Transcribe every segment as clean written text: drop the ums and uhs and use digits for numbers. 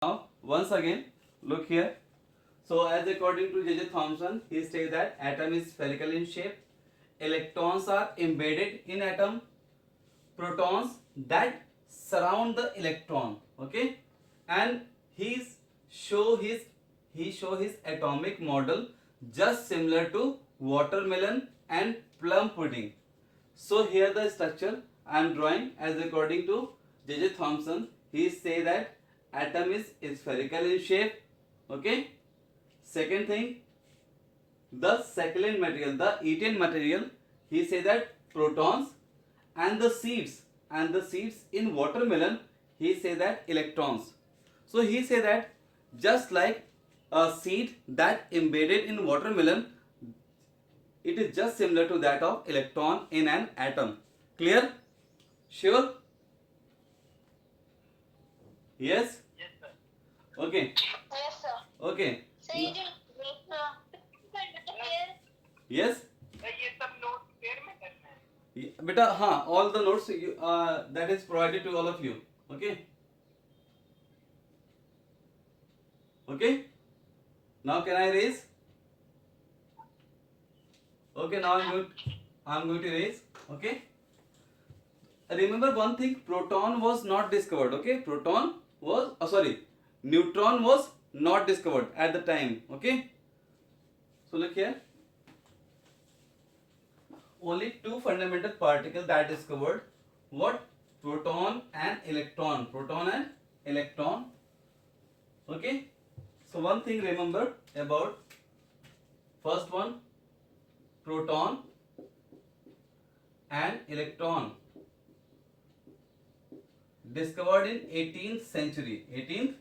Now, once again, look here. So, as according to J.J. Thomson, he states that atom is spherical in shape. Electrons are embedded in atom. Protons that surround the electron. Okay, and show his he show his atomic model just similar to watermelon and plum pudding. So here the structure I am drawing as according to J.J. Thomson. He say that atom is spherical in shape. Okay. Second thing, the succulent material, the eaten material, he say that protons and the seeds in watermelon, he say that electrons. So he say that just like a seed that embedded in watermelon, it is just similar to that of electron in an atom. Clear? Sure? Yes? Yes, sir. Okay. Yes, sir. Okay. So you did here. Yes? Sir ये सब note पेड़ में करना है. बेटा हाँ, all the notes that is provided to all of you. Okay? Okay? Now can I raise? Okay, now I'm going to raise. Okay? Remember one thing, proton was not discovered. Okay? Neutron was not discovered at the time. Okay? So look here. Only two fundamental particles that discovered. What? Proton and electron. Proton and electron. Okay? So one thing remember about first one, proton and electron, discovered in 18th century. 18th.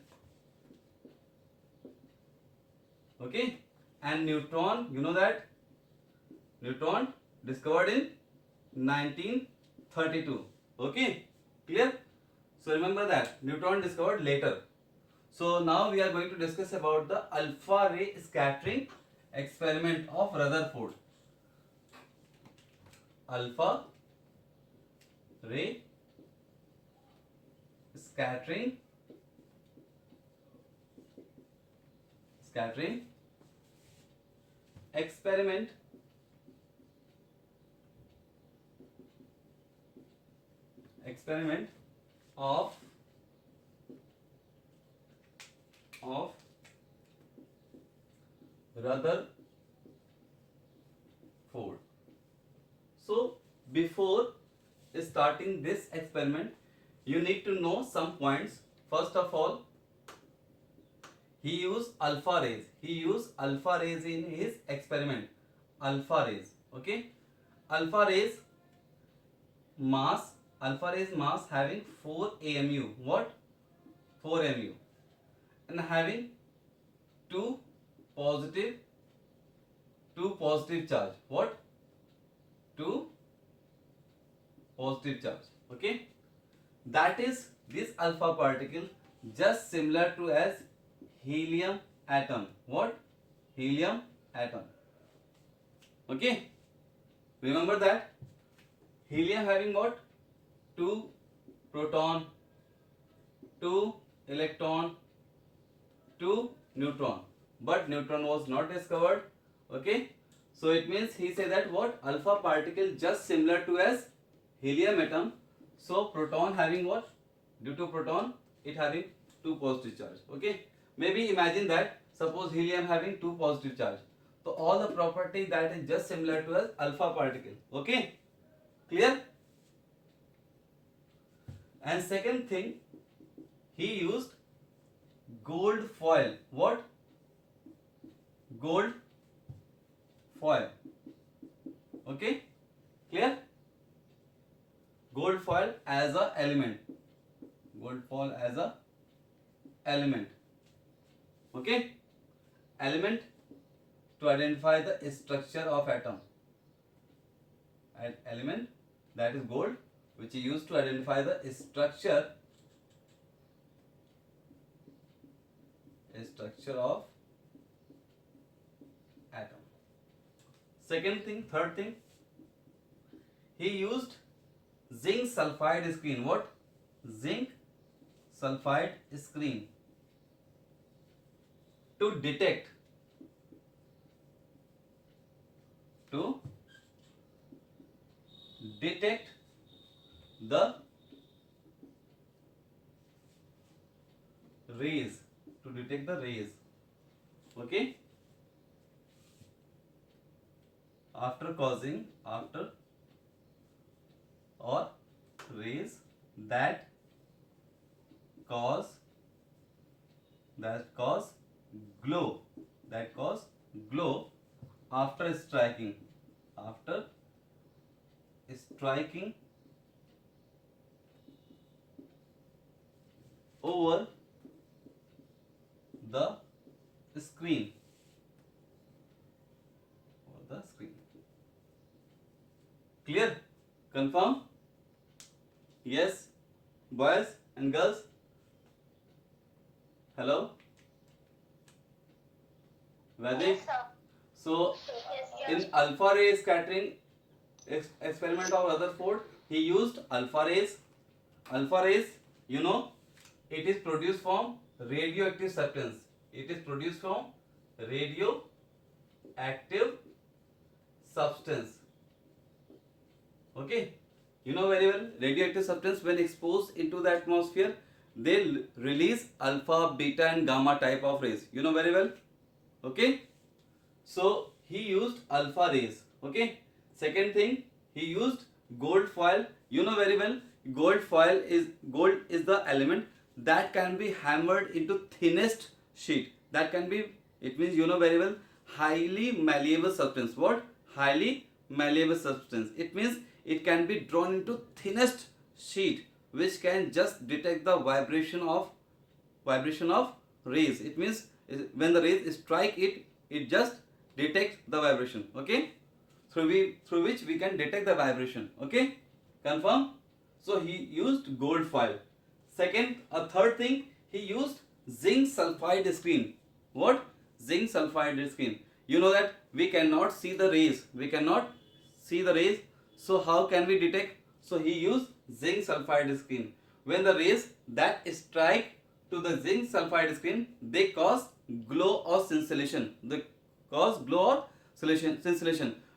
Okay? And neutron, you know that? Neutron discovered in 1932. Okay? Clear? So remember that. Neutron discovered later. So now we are going to discuss about the alpha ray scattering experiment of Rutherford. Alpha ray scattering experiment of Rutherford. So before starting this experiment, you need to know some points. First of all, he used alpha rays. In his experiment. Alpha rays. Okay. Alpha rays mass having 4 AMU. What? 4 AMU. And having two positive charge. What? 2 positive charge. Okay. That is this alpha particle just similar to as helium atom. What? Helium atom. Okay. Remember that helium having what? 2 proton, 2 electron, 2 neutron. But neutron was not discovered. Okay. So it means he said that what? Alpha particle just similar to as helium atom. So proton having what? Due to proton, it having 2 positive charge. Okay. Maybe imagine that suppose helium having 2 positive charge. So all the property that is just similar to as alpha particle. Okay. Clear? And second thing, he used gold foil. What? Gold foil. Okay. Clear? Gold foil as a element. Okay. Element to identify the structure of atom. An element that is gold, which is used to identify the structure of atom. Third thing, he used zinc sulfide screen. What? Zinc sulfide screen. to detect the rays, okay, after or rays that cause glow, after striking over the screen, clear? Confirm? Yes, boys and girls. Hello, Vaidik. Yes, sir. So Yes, in alpha ray scattering experiment of Rutherford, he used alpha rays. Alpha rays, you know, it is produced from radioactive substance. Okay, you know very well, radioactive substance when exposed into the atmosphere, they release alpha, beta and gamma type of rays. You know very well. Okay, so he used alpha rays. Okay, second thing, he used gold foil. You know very well, gold is the element that can be hammered into thinnest sheet. That can be, it means, you know very well, highly malleable substance. What? Highly malleable substance. It means it can be drawn into thinnest sheet which can just detect the vibration of rays. It means when the rays strike it, it just detects the vibration. Okay, through which we can detect the vibration. Okay, confirm? So he used gold foil. Third thing, he used zinc sulfide screen. What? Zinc sulfide screen. You know that we cannot see the rays. So how can we detect? So he used zinc sulfide screen. When the rays that strike to the zinc sulfide screen, they cause glow or scintillation.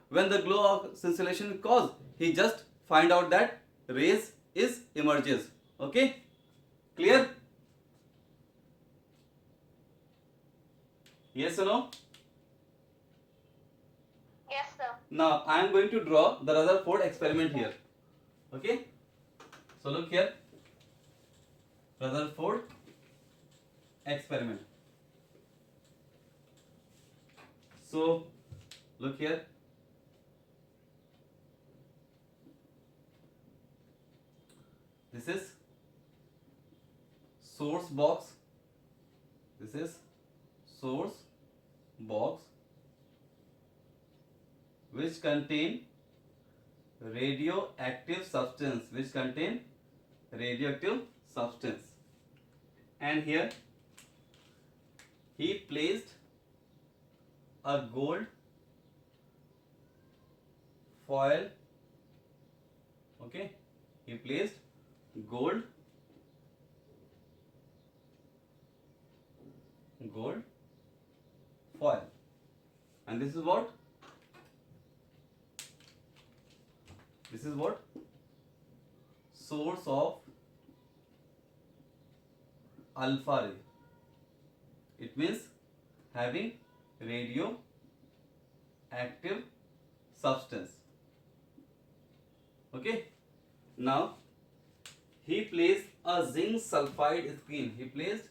When the glow or scintillation cause, he just find out that rays is emerges. Okay, clear? Yes or no? Yes, sir. Now I am going to draw the Rutherford experiment here. Okay, so look here, Rutherford experiment. So look here, this is source box, which contain radioactive substance, and here he placed a gold foil. Okay, he placed gold foil, and this is what source of alpha ray. It means having radioactive substance. Okay, now he placed a zinc sulfide screen. He placed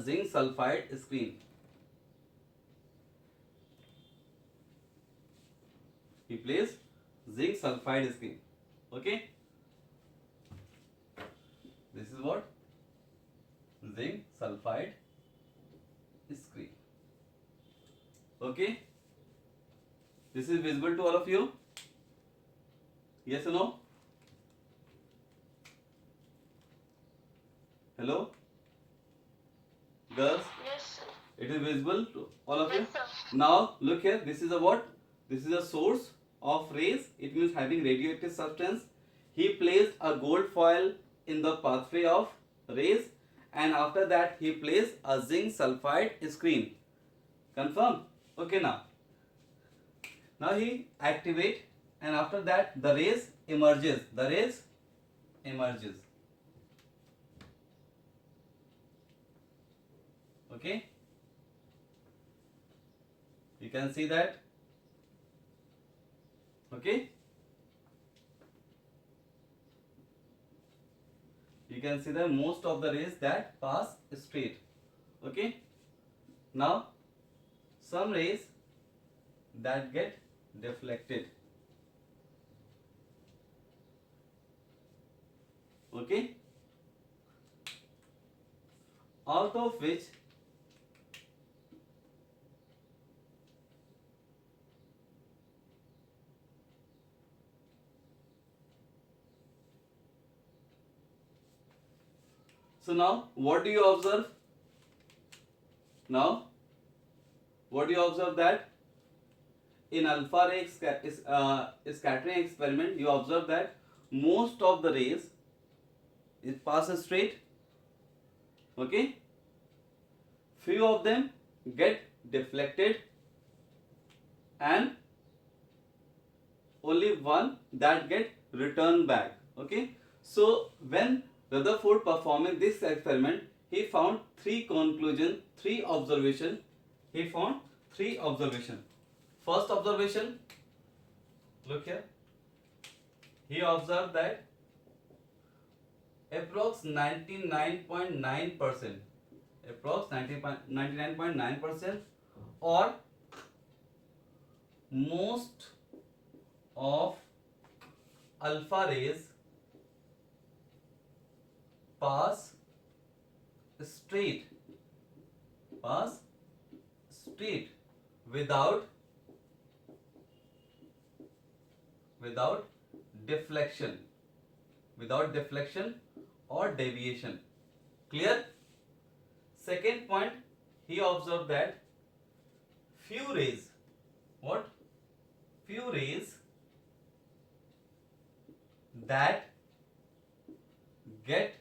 zinc sulfide screen. Okay, this is what zinc sulfide screen. Okay, this is visible to all of you? Yes or no? Hello, girls? Yes, sir. It is visible to all of you? Yes, sir. Now look here, this is a what? This is a source of rays. It means having radioactive substance. He placed a gold foil in the pathway of rays, and after that he placed a zinc sulfide screen. Confirm? Okay, now he activate, and after that the rays emerges. Okay, you can see that. Okay, you can see that most of the rays that pass straight. Okay, now some rays that get deflected. Okay, out of which so now what do you observe? Now what do you observe? That in alpha ray scattering experiment you observe that most of the rays it passes straight. Okay, few of them get deflected and only one that get returned back. Okay, so when Rutherford performing this experiment, he found three observation. He found three observation. First observation, look here. He observed that approx 99.9%, or most of alpha rays pass straight without deflection or deviation. Clear? Second point, he observed that few rays that get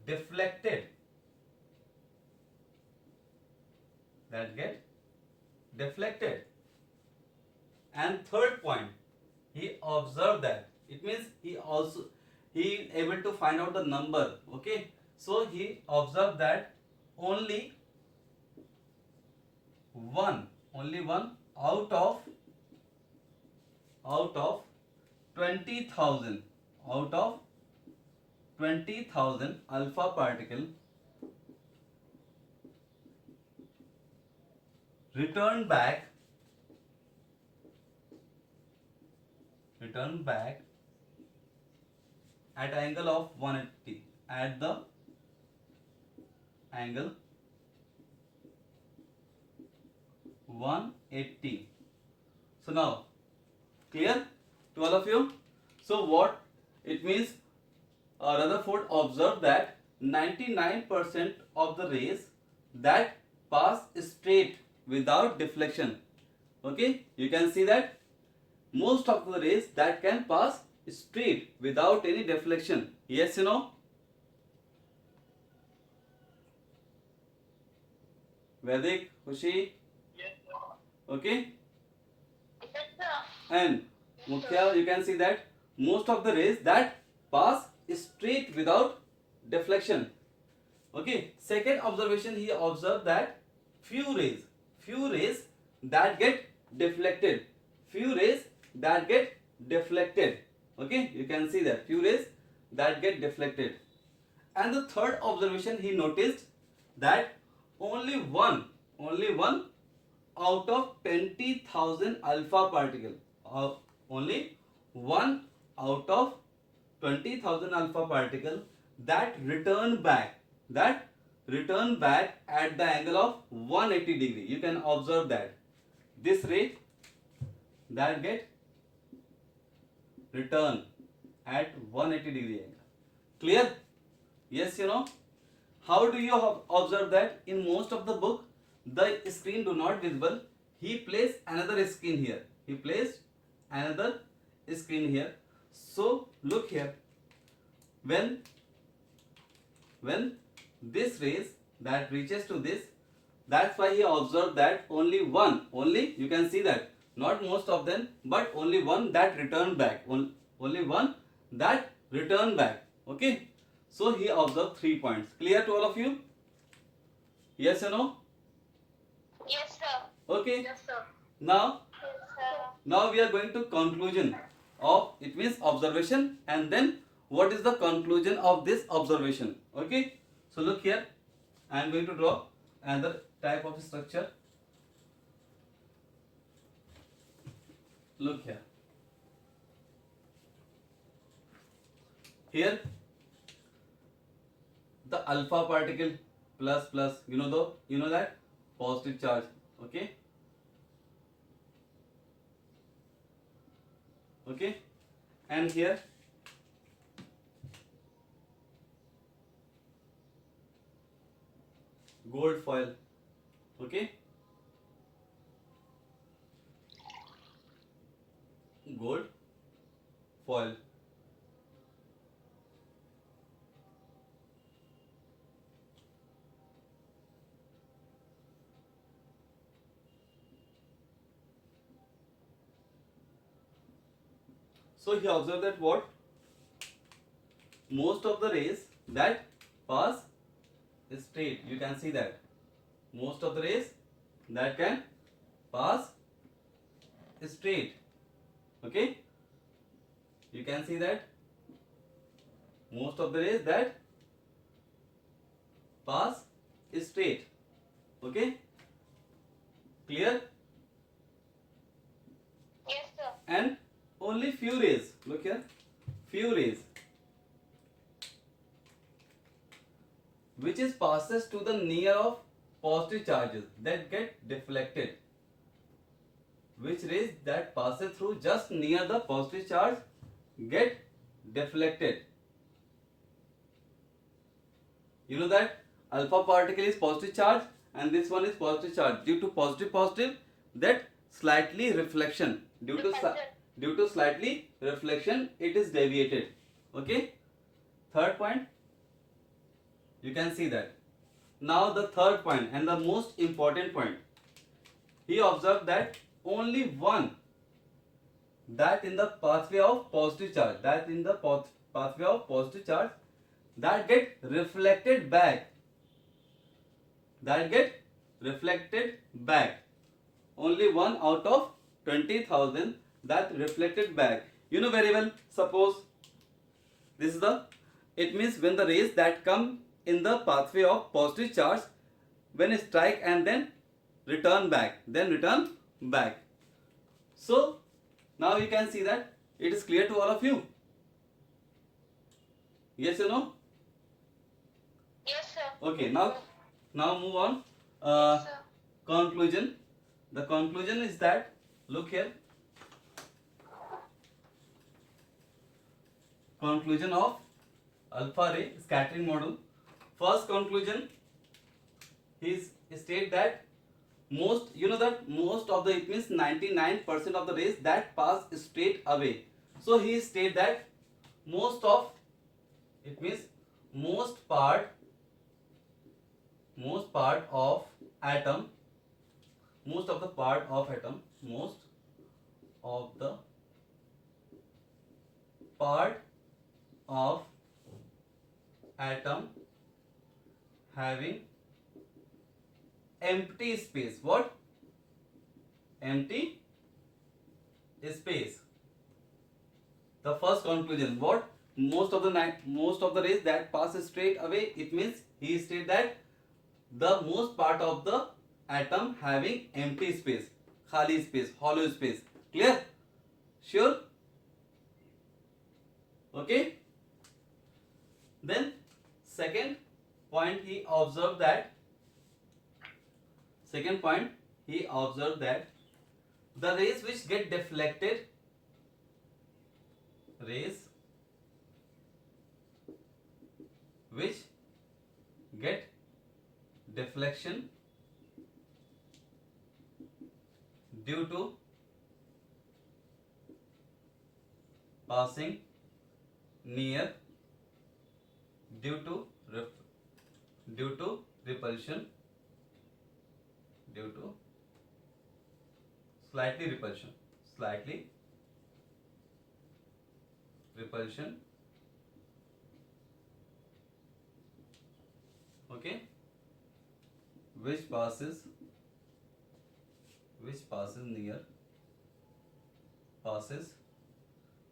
deflected and third point, he observed that it means he able to find out the number. Okay, so he observed that only one out of 20,000 alpha particle return back at angle of 180, at the angle 180. So now clear to all of you? So what it means, Rutherford observed that 99% of the rays that pass straight without deflection. Okay, you can see that most of the rays that can pass straight without any deflection. Yes, you know. Vedic, Hushi. Yes, sir. Okay. Yes, sir. And Mukhya, you can see that most of the rays that pass straight without deflection. Okay. Second observation, he observed that few rays that get deflected. Okay, you can see that few rays that get deflected. And the third observation, he noticed that only one out of 20,000 alpha particle, only one out of 20,000 alpha particle that return back at the angle of 180 degree. You can observe that this ray that get return at 180 degree angle. Clear? Yes, you know. How do you observe that? In most of the book, the screen do not visible. He placed another screen here. So look here. When this rays that reaches to this, that's why he observed that only one, only you can see that not most of them, but only one that returned back, only one that returned back. Okay, so he observed 3 points. Clear to all of you? Yes or no? Yes, sir. Okay, Yes, sir. now Yes, sir. now we are going to conclusion of, it means observation, and then what is the conclusion of this observation. Okay, so look here, I am going to draw another type of structure. Look here, here the alpha particle plus plus, you know that positive charge. Okay, okay, and here gold foil. Okay, gold foil. So he observed that what, most of the rays that pass straight, you can see that most of the rays that can pass straight. Okay, you can see that most of the rays that pass straight. Okay, clear? Yes, sir. And only few rays, look here, few rays which is passes to the near of positive charges that get deflected. Which rays that passes through just near the positive charge get deflected. You know that alpha particle is positive charge and this one is positive charge. Due to positive, that slightly reflection, due to slightly reflection, it is deviated. Okay, third point, you can see that. Now the third point and the most important point, he observed that only one, that in the pathway of positive charge, pathway of positive charge that get reflected back, only one out of 20,000 that reflected back. You know very well, suppose this is the, it means when the rays that come in the pathway of positive charge, when strike and then return back, so now you can see that it is clear to all of you. Yes or no? Yes, sir. Okay, now move on. Yes, sir. Conclusion. The conclusion is that, look here, conclusion of alpha ray scattering model. First conclusion, he state that most, you know that most of the, it means 99% of the rays that pass straight away. So he state that most of, it means most part of atom, most of the part of atom having empty space. What? Empty space. The first conclusion, what? Most of the rays that pass straight away, it means he state that the most part of the atom having empty space, khali space, hollow space. Clear? Sure? Okay. Then second point, he observed that the rays which get deflected, rays which get deflection due to passing near, due to due to repulsion, due to slightly repulsion, okay, which passes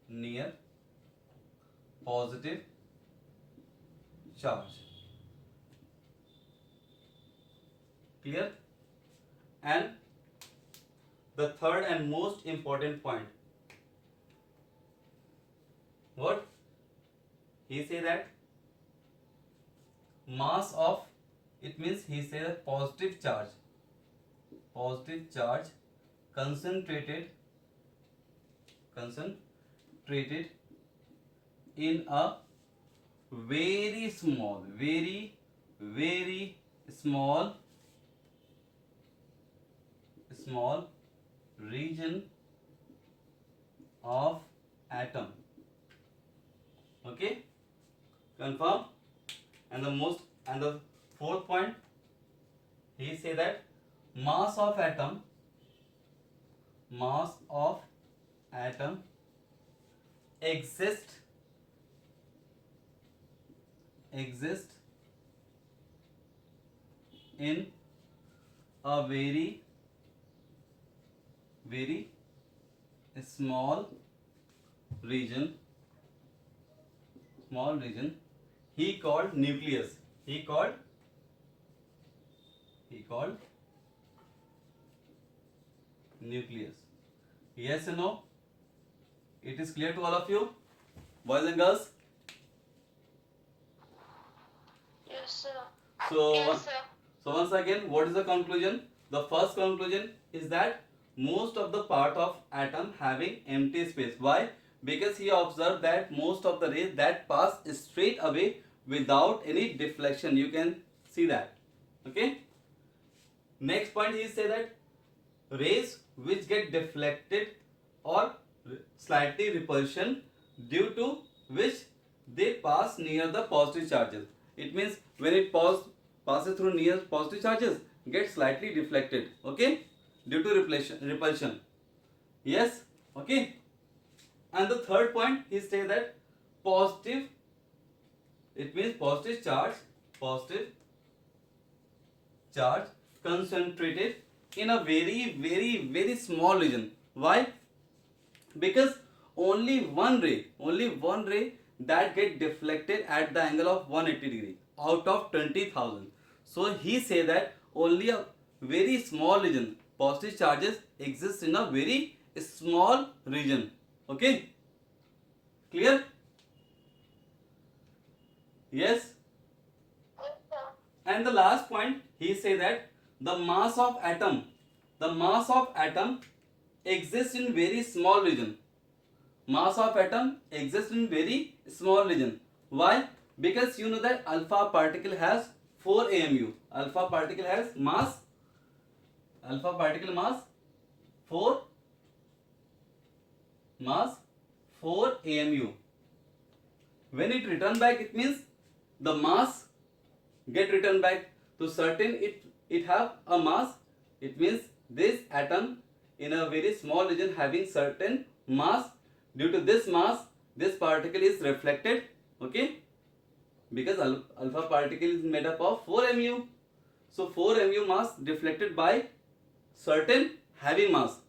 near positive charge. Clear? And the third and most important point, what he say that mass of, it means he say that positive charge concentrated in a very small region of atom. Okay, confirm. And the fourth point, he say that mass of atom exist in a very small region he called nucleus. He called nucleus. Yes or no? It is clear to all of you, boys and girls? Yes, sir. So, Yes, sir. so once again, what is the conclusion? The first conclusion is that most of the part of atom having empty space. Why? Because he observed that most of the rays that pass straight away without any deflection. You can see that. Okay. Next point, he say that rays which get deflected or slightly repulsion, due to which they pass near the positive charges. It means when it passes through near positive charges, get slightly deflected. Okay, due to repulsion. Yes. Okay. And the third point, he say that positive, it means positive charge concentrated in a very small region. Why? Because only one ray that get deflected at the angle of 180 degree out of 20,000. So he say that only a very small region, positive charges exist in a very small region. Okay, clear? Yes. Yes, sir. And the last point, he say that the mass of atom exists in very small region. Mass of atom exists in very small region. Why? Because you know that alpha particle has 4 AMU. Alpha particle mass 4 AMU. When it return back, it means the mass get returned back to certain, it have a mass. It means this atom in a very small region having certain mass. Due to this mass, this particle is reflected. Okay, because alpha particle is made up of 4 mu. So 4 mu mass deflected by certain heavy mass.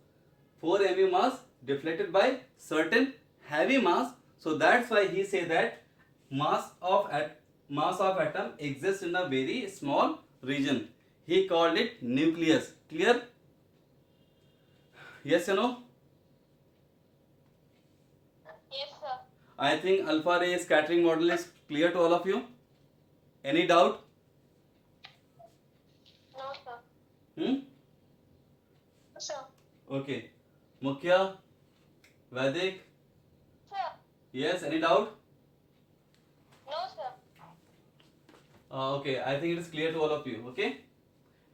4 mu mass deflected by certain heavy mass. So that's why he say that mass of atom exists in a very small region. He called it nucleus. Clear? Yes or no? Yes, sir. I think alpha ray scattering model is clear to all of you. Any doubt? No, sir. Hmm? No, sir. Okay. Mukhya, Vedic. Sir. Yes. Any doubt? No, sir. Okay. I think it is clear to all of you. Okay.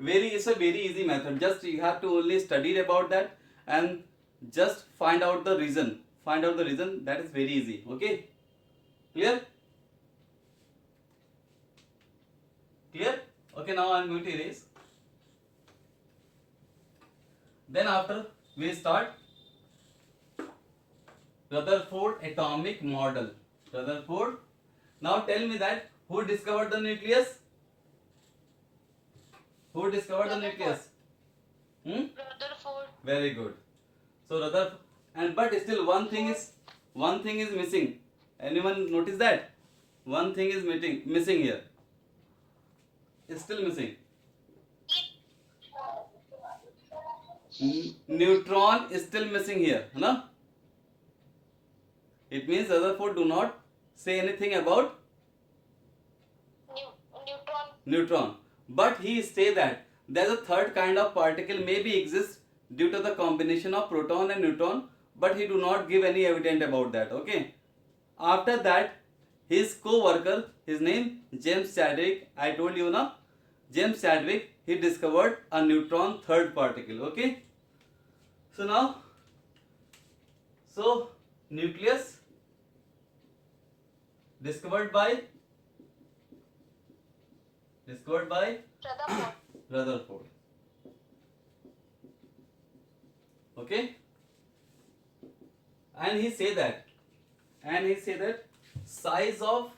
It's a very easy method. Just you have to only study about that and just find out the reason. That is very easy. Okay. Clear? Clear? Okay, now I am going to erase. Then after we start Rutherford atomic model. Rutherford. Now tell me that who discovered the nucleus? Who discovered the Rutherford. nucleus? Hmm? Rutherford. Very good. So Rutherford, and but still one thing is missing. Anyone notice that? One thing is missing here. It's still missing. Neutron is still missing here, no? It means Rutherford do not say anything about Neutron. neutron, but he say that there's a third kind of particle maybe exists due to the combination of proton and neutron, but he do not give any evidence about that. Okay. After that, his co-worker, his name James Chadwick, I told you now, James Chadwick, he discovered a neutron third particle. Okay. So now, so nucleus discovered by Rutherford. Rutherford. Okay. And he say that size of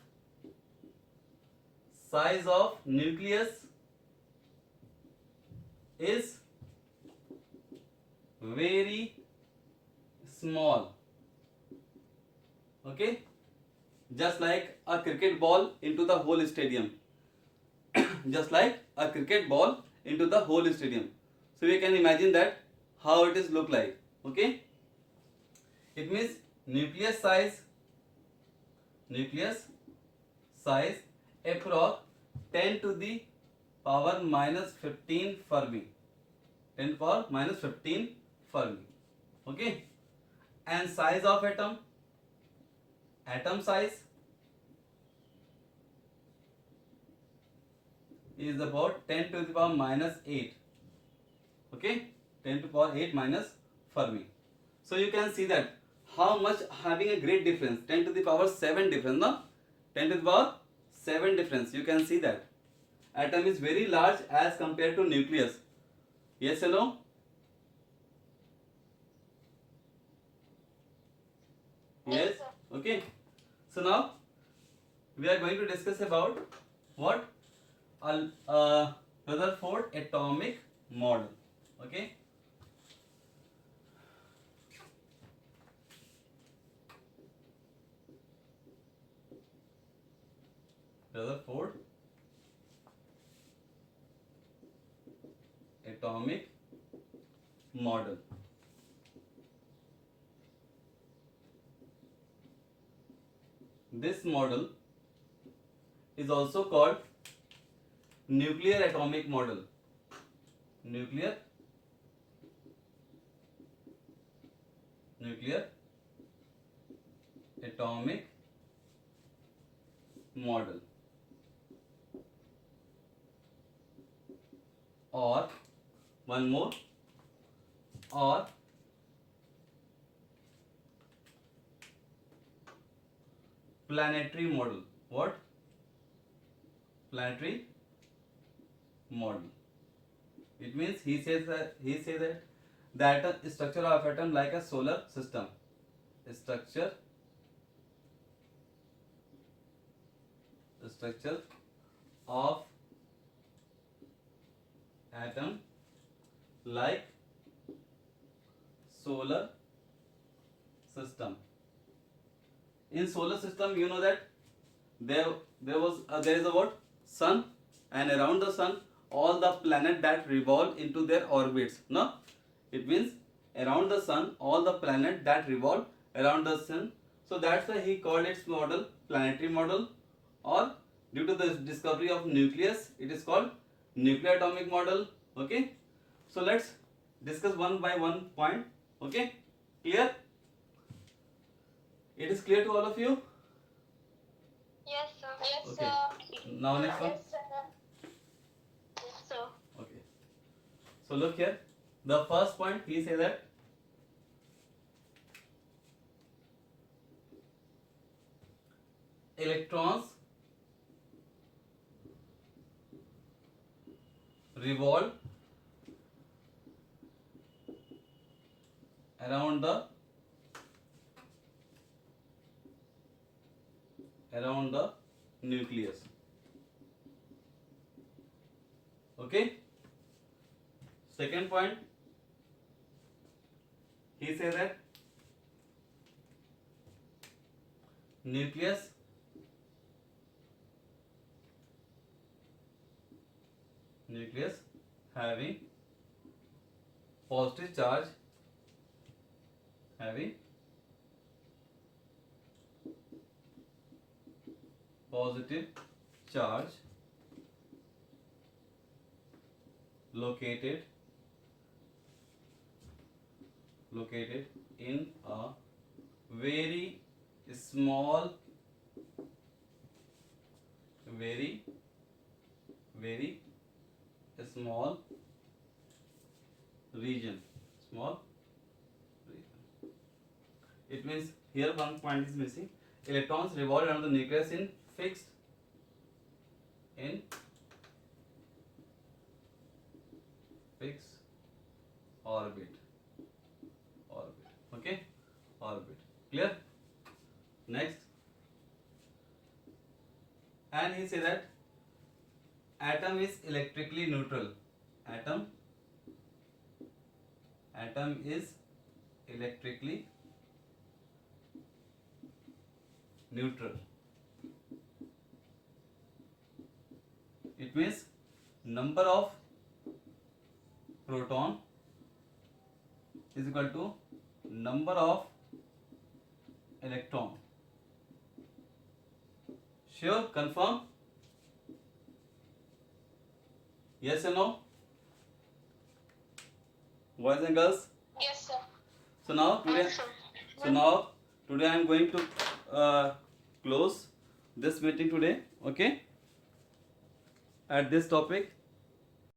nucleus is very small. Okay, just like a cricket ball into the whole stadium. Just like a cricket ball into the whole stadium. So we can imagine that how it is look like. Okay, it means nucleus size approx 10 to the power minus 15 Fermi. 10 to the power minus 15 Fermi. Okay, and size of atom size is about 10 to the power minus 8. Okay, 10 to the power 8 minus Fermi. So you can see that how much having a great difference, 10 to the power 7 difference, no? 10 to the power 7 difference. You can see that atom is very large as compared to nucleus. Yes or no? Yes. Okay. So now we are going to discuss about what? Rutherford atomic model. Okay. Rutherford atomic model. This model is also called nuclear atomic model. Nuclear atomic model, or one more, or planetary model. What? Planetary model. It means he says that the structure of atom like a solar system. Structure of atom like solar system. In solar system, you know that there is a what? Sun, and around the sun all the planets that revolve into their orbits. No, it means around the sun all the planets that revolve around the sun. So that's why he called its model planetary model, or due to the discovery of nucleus, it is called nuclear atomic model. Okay, so let's discuss one by one point. Okay, clear? It is clear to all of you? Yes, sir. Yes, Okay. sir. Now next one. Yes, sir. Yes, sir. Okay. So look here. The first point he says that electrons revolve around the nucleus. Okay. Second point, he says that nucleus having positive charge, located in a very small region. It means here one point is missing. Electrons revolve around the nucleus in fixed orbit. Okay, orbit. Clear? Next, and he say that atom is electrically neutral. Atom is electrically neutral. It means number of proton is equal to number of electron. Sure? Confirm? Yes or no? Boys and girls? Yes, sir. So now today, Yes, sir. today I am going to close this meeting today. Okay? At this topic.